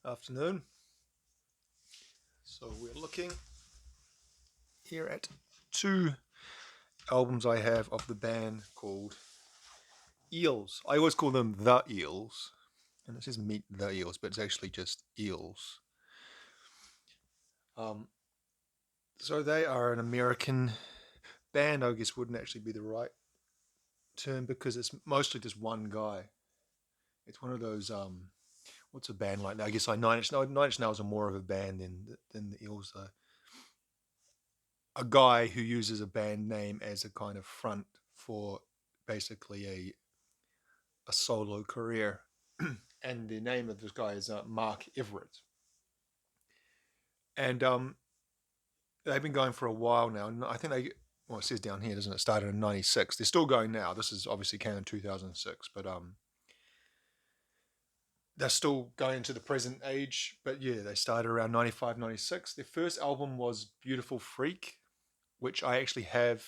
Afternoon. So we're looking here at two albums I have of the band called Eels. I always call them the Eels, and it says Meet the Eels, but it's actually just Eels. Um, so they are an American band. I guess wouldn't actually be the right term because it's mostly just one guy. It's one of those. What's a band like that? I guess like Nine Inch Nails are more of a band than the Eels. A guy who uses a band name as a kind of front for basically a solo career. And the name of this guy is Mark Everett. And they've been going for a while now. And I think well, it says down here, doesn't it? Started in '96. They're still going now. This is obviously came in 2006, but they're still going into the present age. But yeah, they started around 95, 96. Their first album was Beautiful Freak, which I actually have.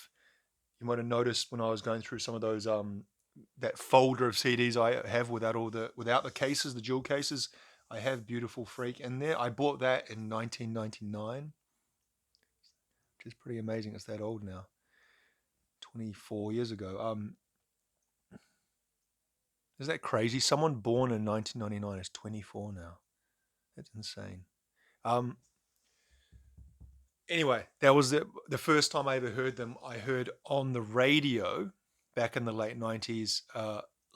You might have noticed when I was going through some of those that folder of CDs I have without the cases, the jewel cases. I have Beautiful Freak in there. I bought that in 1999, which is pretty amazing. It's that old now, 24 years ago. Is that crazy? Someone born in 1999 is 24 now. That's insane. Um, anyway, that was the first time I ever heard them. I heard on the radio back in the late 90s,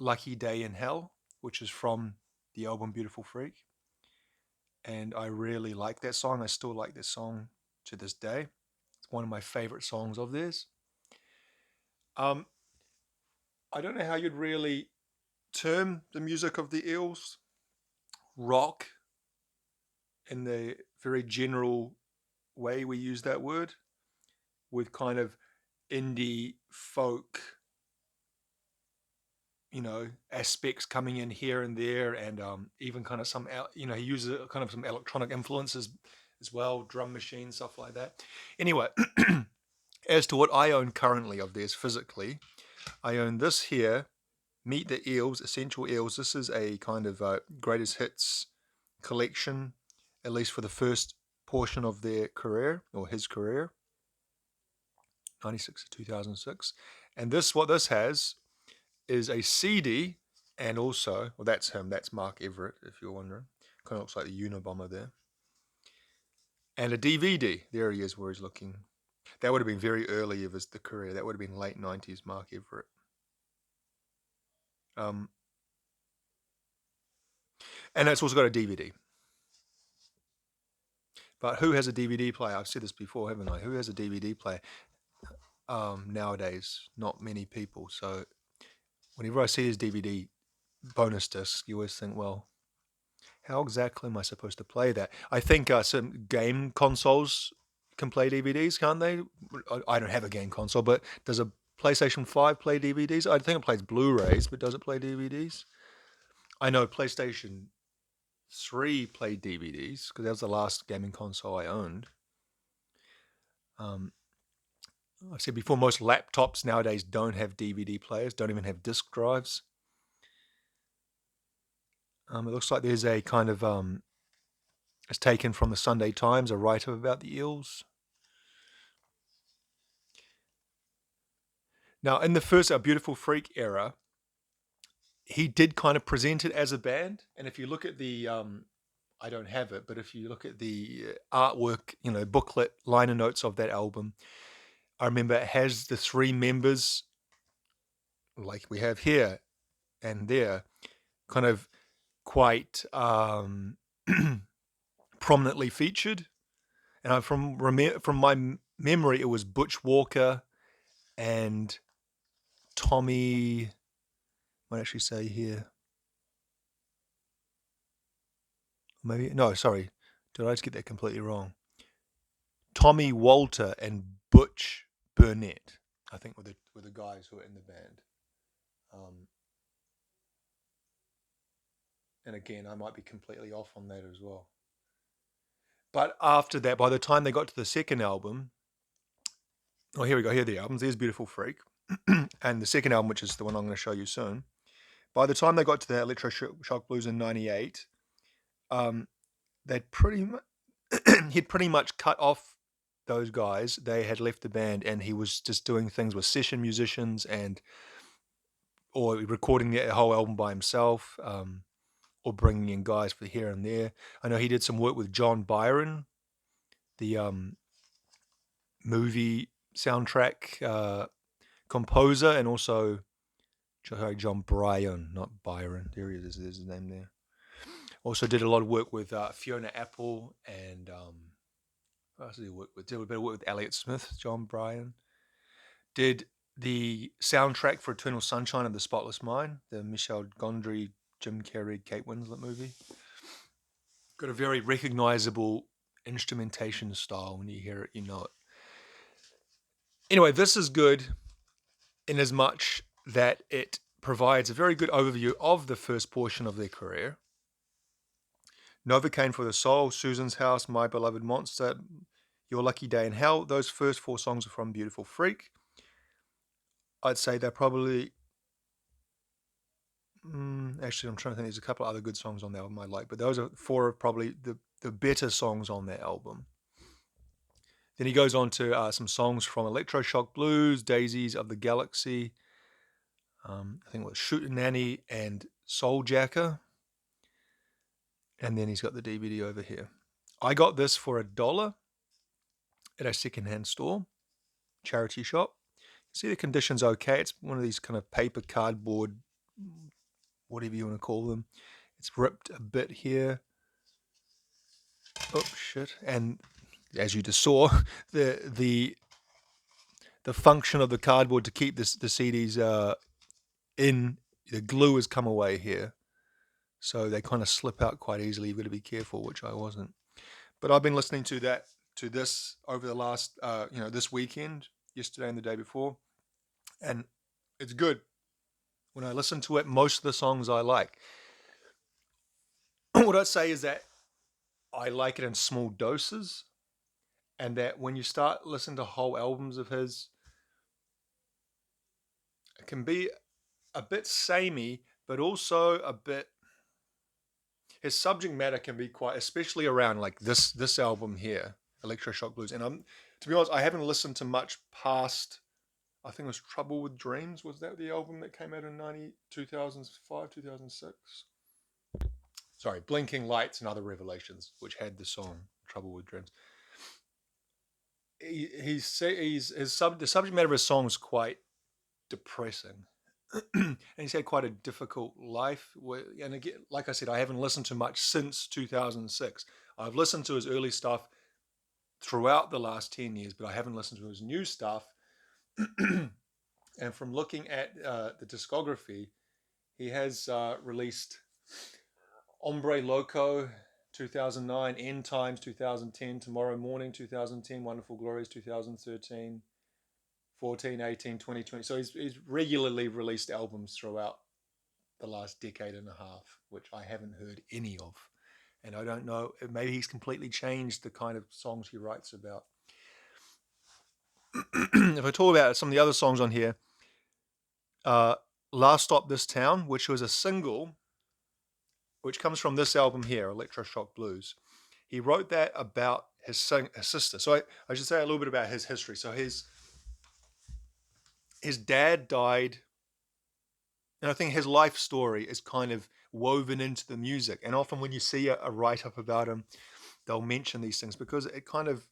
Lucky Day in Hell, which is from the album Beautiful Freak. And I really like that song. I still like this song to this day. It's one of my favorite songs of theirs. Um, I don't know how you'd really term the music of the Eels. Rock, in the very general way we use that word, with kind of indie folk, aspects coming in here and there, and even kind of some, he uses kind of some electronic influences as well, drum machine stuff like that. Anyway, as to what I own currently of theirs physically, I own this here, Meet the Eels, Essential Eels. This is a kind of greatest hits collection, at least for the first portion of their career or his career, 96 to 2006. And what this has is a CD, and also, well, that's him, that's Mark Everett, if you're wondering. Kind of looks like the Unabomber there. And a DVD. There he is, where he's looking. That would have been very early of the career. That would have been late 90s Mark Everett. Um, and it's also got a DVD. But who has a DVD player? I've said this before, haven't I? Who has a DVD player nowadays? Not many people. So whenever I see his DVD bonus disc, you always think, well, how exactly am I supposed to play that? I think some game consoles can play DVDs, can't they? I don't have a game console, but does a PlayStation 5 play DVDs? I think it plays Blu-rays, but does it play DVDs? I know PlayStation 3 played DVDs because that was the last gaming console I owned. Um, I said before, most laptops nowadays don't have DVD players, don't even have disk drives. It looks like there's a kind of it's taken from the Sunday Times, a write-up about the Eels. Now, in the first A Beautiful Freak era, he did kind of present it as a band, and if you look at the I don't have it, but if you look at the artwork, booklet liner notes of that album, I remember it has the three members like we have here and there, kind of quite prominently featured. And from my memory, it was Butch Walker and Tommy. I might actually say here, maybe no, sorry, did I just get that completely wrong? Tommy Walter and Butch Burnett, I think, were the guys who were in the band. Um, and again, I might be completely off on that as well. But after that, by the time they got to the second album, oh, here we go. Here are the albums. There's Beautiful Freak. And the second album, which is the one I'm going to show you soon. By the time they got to the Electro Shock Blues in '98, um, they'd pretty much he'd pretty much cut off those guys. They had left the band, and he was just doing things with session musicians and or recording the whole album by himself, or bringing in guys for here and there. I know he did some work with John Byron, the movie soundtrack composer, and also sorry, John Bryan, not Byron. There he is. There's his name there. Also did a lot of work with Fiona Apple and who else did he work with? Did a bit of work with Elliott Smith. John Bryan did the soundtrack for Eternal Sunshine of the Spotless Mind, the Michel Gondry, Jim Carrey, Kate Winslet movie. Got a very recognizable instrumentation style. When you hear it, you know it. Anyway, this is good in as much that it provides a very good overview of the first portion of their career. Novocaine for the Soul, Susan's House, My Beloved Monster, Your Lucky Day in Hell. Those first four songs are from Beautiful Freak. I'd say they're probably... actually, I'm trying to think. There's a couple of other good songs on the album I like, but those are four of probably the better songs on that album. Then he goes on to some songs from Electroshock Blues, Daisies of the Galaxy, I think it was Shootenanny and Souljacker. And then he's got the DVD over here. I got this for $1 at a secondhand store, charity shop. See, the condition's okay. It's one of these kind of paper cardboard, whatever you want to call them. It's ripped a bit here. Oh shit! And as you just saw, the function of the cardboard to keep the CDs in, the glue has come away here, so they kind of slip out quite easily. You've got to be careful, which I wasn't. But I've been listening to this over the last, this weekend, yesterday and the day before, and it's good. When I listen to it, most of the songs I like. What I'd say is that I like it in small doses, and that when you start listening to whole albums of his, it can be a bit samey, but also a bit. His subject matter can be quite, especially around like this album here, Electroshock Blues. And to be honest, I haven't listened to much past. I think it was Trouble with Dreams. Was that the album that came out in 2005, 2006? Sorry, Blinking Lights and Other Revelations, which had the song Trouble with Dreams. The subject matter of his song is quite depressing. And he's had quite a difficult life. And again, like I said, I haven't listened to much since 2006. I've listened to his early stuff throughout the last 10 years, but I haven't listened to his new stuff. And from looking at the discography, he has released Hombre Loco 2009, End Times 2010, Tomorrow Morning 2010, Wonderful Glories 2013, 14, 18, 2020. So he's regularly released albums throughout the last decade and a half, which I haven't heard any of. And I don't know, maybe he's completely changed the kind of songs he writes about. If I talk about some of the other songs on here, Last Stop This Town, which was a single, which comes from this album here, Electroshock Blues. He wrote that about his sister. So I should say a little bit about his history. So his dad died, and I think his life story is kind of woven into the music. And often when you see a write-up about him, they'll mention these things because it kind of,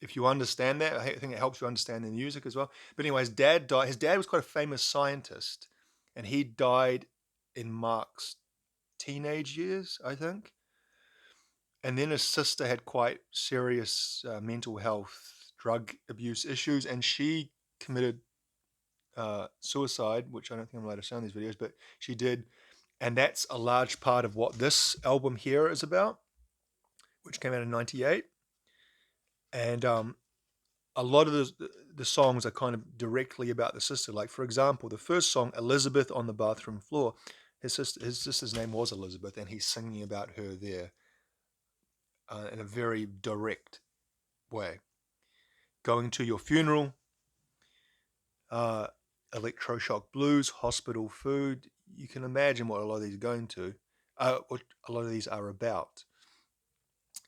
if you understand that, I think it helps you understand the music as well. But anyway, his dad died. His dad was quite a famous scientist, and he died in Mark's teenage years, I think. And then his sister had quite serious mental health, drug abuse issues, and she committed suicide, which I don't think I'm allowed to say on these videos, but she did. And that's a large part of what this album here is about, which came out in 98. And a lot of the songs are kind of directly about the sister. Like, for example, the first song, Elizabeth on the Bathroom Floor, his sister's name was Elizabeth, and he's singing about her there in a very direct way. Going to Your Funeral, Electroshock Blues, Hospital Food. You can imagine what a lot of these are going to, what a lot of these are about.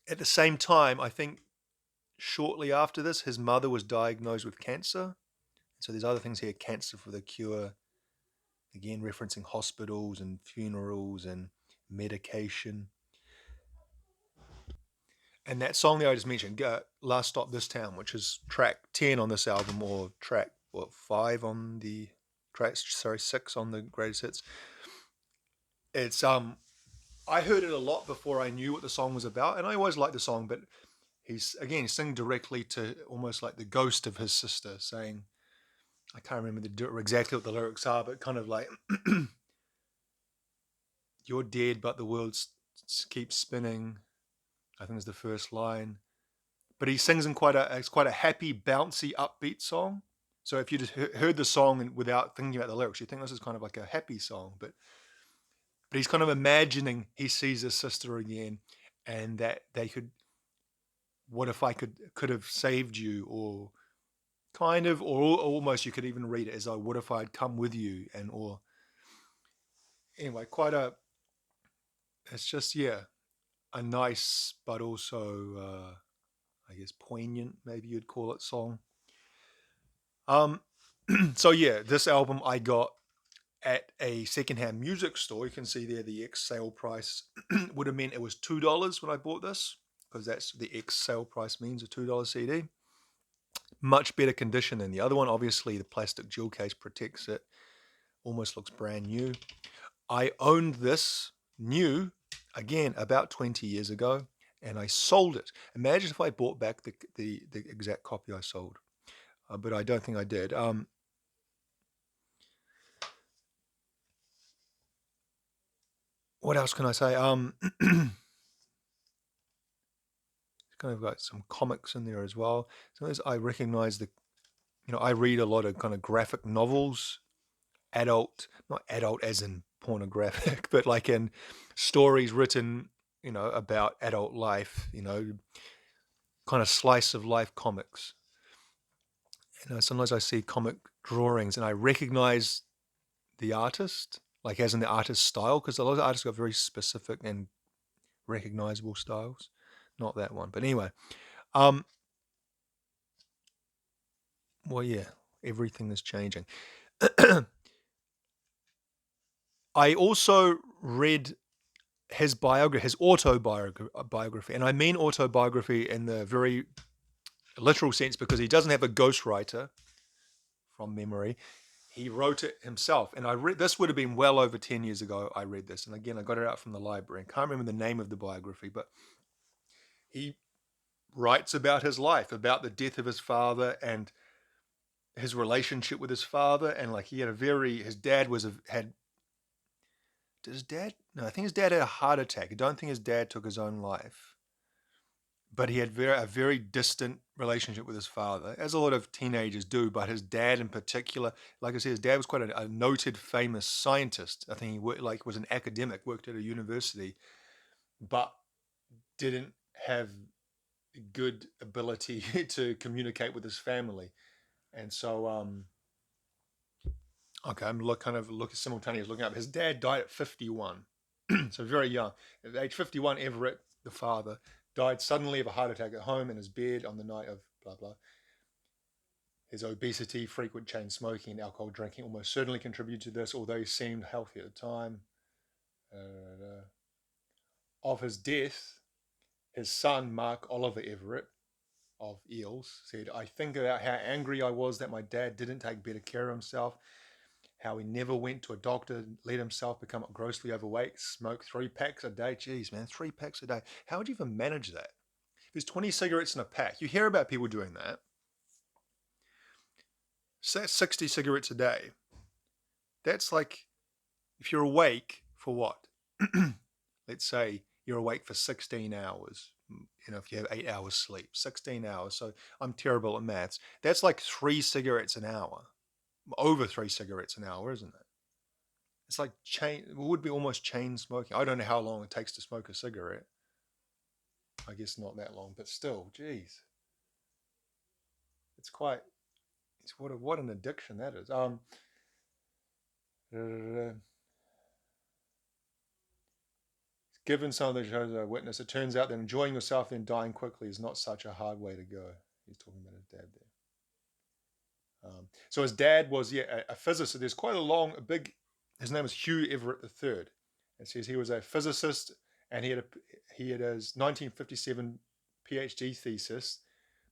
At the same time, I think shortly after this, his mother was diagnosed with cancer. So there's other things here: cancer for the cure. Again, referencing hospitals and funerals and medication. And that song there I just mentioned, "Last Stop This Town," which is track 10 on this album, or track what 5 on the track, sorry, 6 on the greatest hits. It's I heard it a lot before I knew what the song was about, and I always liked the song, but he's again singing directly to almost like the ghost of his sister, saying, I can't remember exactly what the lyrics are, but kind of like, "You're dead, but the world keeps spinning." I think is the first line. But he sings in it's quite a happy, bouncy, upbeat song. So if you just heard the song and without thinking about the lyrics, you think this is kind of like a happy song. But he's kind of imagining he sees his sister again, and that they could. What if I could have saved you, or kind of, or almost you could even read it as I would if I'd come with you, and or anyway, quite a. It's just a nice but also I guess poignant, maybe you'd call it, song. Um, so yeah, this album I got at a secondhand music store. You can see there the X sale price would have meant it was $2 when I bought this, because that's the X sale price means a $2 CD. Much better condition than the other one. Obviously, the plastic jewel case protects it. Almost looks brand new. I owned this new again about 20 years ago, and I sold it. Imagine if I bought back the exact copy I sold, but I don't think I did. What else can I say? Kind of got some comics in there as well. Sometimes I recognize I read a lot of kind of graphic novels, adult, not adult as in pornographic, but like in stories written, about adult life, kind of slice of life comics. Sometimes I see comic drawings and I recognize the artist, like as in the artist's style, because a lot of artists got very specific and recognizable styles. Not that one, but anyway. Um, well, yeah, everything is changing. I also read his biography, his autobiography, and I mean autobiography in the very literal sense because he doesn't have a ghostwriter from memory. He wrote it himself, and I read this would have been well over 10 years ago. I read this, and again, I got it out from the library. I can't remember the name of the biography, but he writes about his life, about the death of his father, and his relationship with his father, and like he had a very his dad was a, had did his dad no I think his dad had a heart attack. I don't think his dad took his own life, but he had a very distant relationship with his father, as a lot of teenagers do. But his dad, in particular, like I said, his dad was quite a noted, famous scientist. I think he was an academic, worked at a university, but didn't have good ability to communicate with his family, and so okay, I'm kind of looking simultaneously looking up. His dad died at 51, so very young. At age 51, Everett, the father, died suddenly of a heart attack at home in his bed on the night of blah blah. His obesity, frequent chain smoking, and alcohol drinking almost certainly contributed to this, although he seemed healthy at the time. Of his death, his son, Mark Oliver Everett of Eels, said, "I think about how angry I was that my dad didn't take better care of himself, how he never went to a doctor, let himself become grossly overweight, smoke 3 packs a day." Jeez, man, 3 packs a day. How would you even manage that? If there's 20 cigarettes in a pack, you hear about people doing that. So that's 60 cigarettes a day. That's like, if you're awake for what? Let's say you're awake for 16 hours. If you have 8 hours sleep, 16 hours. So I'm terrible at maths. That's like 3 cigarettes an hour, over 3 cigarettes an hour, isn't it? It's like it would be almost chain smoking. I don't know how long it takes to smoke a cigarette. I guess not that long, but still, geez, it's quite. It's what an addiction that is. Uh, Given some of the shows I witnessed, it turns out that enjoying yourself then dying quickly is not such a hard way to go. He's talking about his dad there. So his dad was, yeah, a physicist. There's quite a long, a big. His name was Hugh Everett III. It says he was a physicist, and he had his 1957 PhD thesis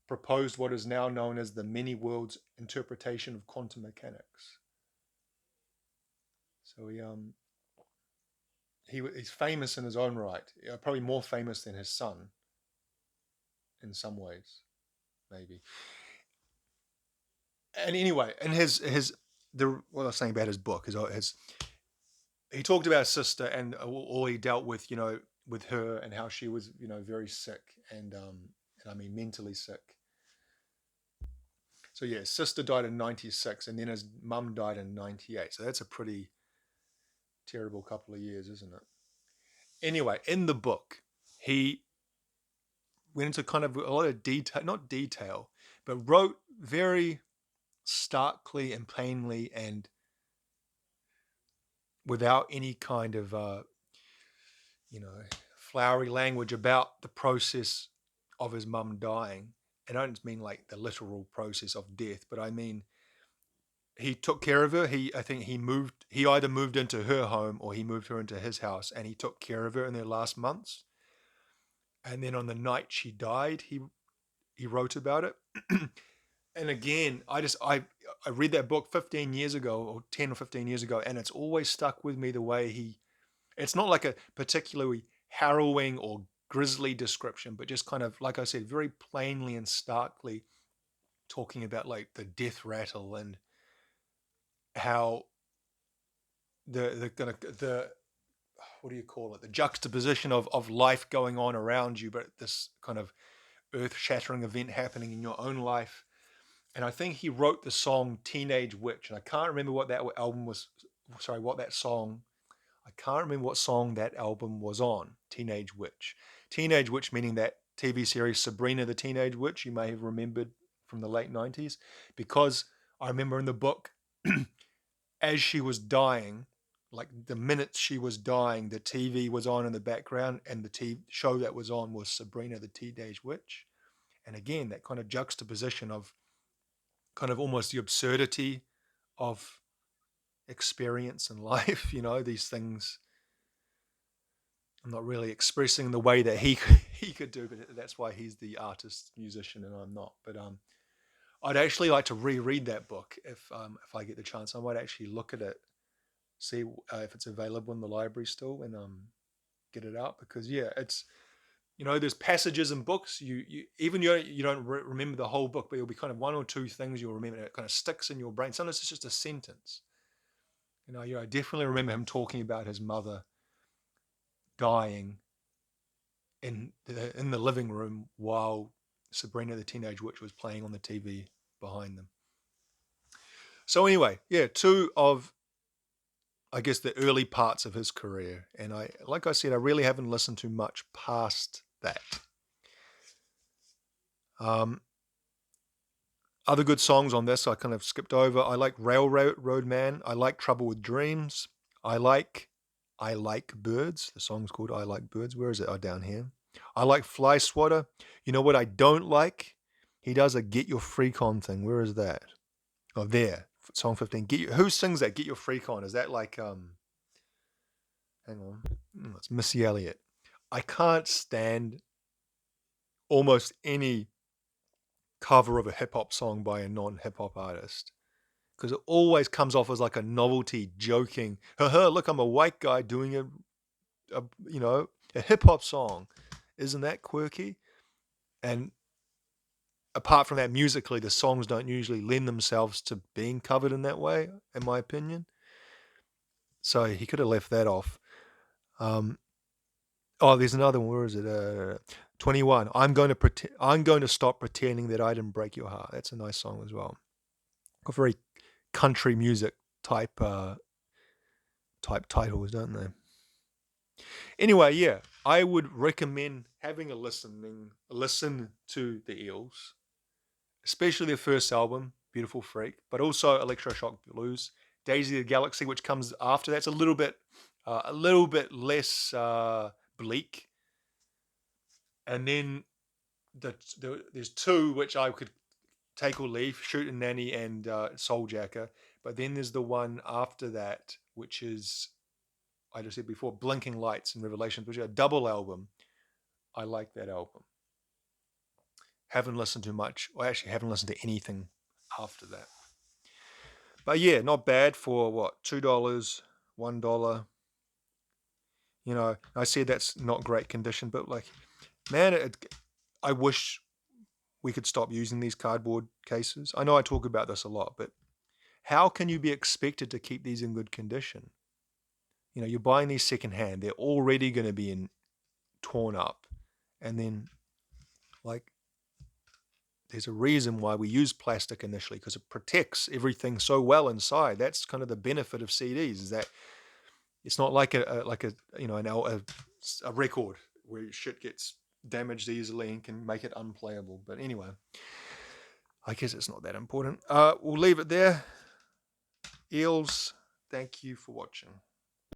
proposed what is now known as the many worlds interpretation of quantum mechanics. So he's famous in his own right. Probably more famous than his son in some ways, maybe. And anyway, and what I was saying about his book is his he talked about his sister and all he dealt with, with her and how she was, very sick and I mean mentally sick. So yeah, his sister died in '96, and then his mum died in '98. So that's a pretty terrible couple of years, isn't it? Anyway, in the book, he went into kind of a lot of detail, not detail, but wrote very starkly and plainly and without any kind of, you know, flowery language about the process of his mum dying. And I don't mean like the literal process of death, but I mean he took care of her. I think he either moved into her home or he moved her into his house, and he took care of her in their last months. And then on the night she died, he wrote about it. And again, I read that book 15 years ago or 10 or 15 years ago, and it's always stuck with me the way it's not like a particularly harrowing or grisly description, but just kind of, like I said, very plainly and starkly talking about like the death rattle and how the what do you call it, the juxtaposition of life going on around you, but this kind of earth-shattering event happening in your own life. And I think he wrote the song Teenage Witch, and I can't remember what that album was. Sorry, what that song. I can't remember what song that album was on. Teenage Witch. Teenage Witch meaning that TV series Sabrina the Teenage Witch, you may have remembered from the late 90s, because I remember in the book, as she was dying, like the minute she was dying, the TV was on in the background, and the TV show that was on was Sabrina the Teenage Witch. And again, that kind of juxtaposition of kind of almost the absurdity of experience and life, these things I'm not really expressing the way that he he could do, but that's why he's the artist musician and I'm not. But I'd actually like to reread that book if I get the chance. I might actually look at it, see if it's available in the library still, and get it out, because yeah, it's there's passages in books you even you don't remember the whole book, but it'll be kind of one or two things you'll remember, and it kind of sticks in your brain. Sometimes it's just a sentence. I definitely remember him talking about his mother dying in the living room while Sabrina the Teenage Witch was playing on the TV behind them. So anyway, yeah, two of, I guess, the early parts of his career, and like I said, I really haven't listened to much past that. Other good songs on this I kind of skipped over. I like Railroad Man. I like Trouble with Dreams. I like Birds. The song's called I Like Birds. Where is it? Oh, down here. I like Fly Swatter. You know what I don't like? He does a Get Your Freak On thing. Where is that? Oh, there. Song 15. Who sings that? Get Your Freak On. Is that like hang on. It's Missy Elliott. I can't stand almost any cover of a hip hop song by a non-hip hop artist, because it always comes off as like a novelty, joking. Look, I'm a white guy doing a hip hop song. Isn't that quirky? And apart from that, musically, the songs don't usually lend themselves to being covered in that way, in my opinion. So he could have left that off. There's another one. Where is it? 21. I'm going to stop pretending that I didn't break your heart. That's a nice song as well. Got very country music type titles, don't they? Anyway, yeah, I would recommend having a listen to the Eels, especially their first album, Beautiful Freak, but also Electroshock Blues, Daisy the Galaxy, which comes after. That's a little bit less bleak. And then there's two which I could take or leave: Shoot and Nanny and Souljacker. But then there's the one after that, which is, I just said before, Blinking Lights and Revelations, which is a double album. I like that album. Haven't listened to much, or actually haven't listened to anything after that. But yeah, not bad for what, $2, $1. You know, I said that's not great condition, but like, man, I wish we could stop using these cardboard cases. I know I talk about this a lot, but how can you be expected to keep these in good condition? You know, you're buying these secondhand; they're already going to be torn up, and then like, there's a reason why we use plastic initially, because it protects everything so well inside. That's kind of the benefit of CDs, is that it's not like a you know a record where shit gets damaged easily and can make it unplayable. But anyway, I guess it's not that important. We'll leave it there. Eels, thank you for watching.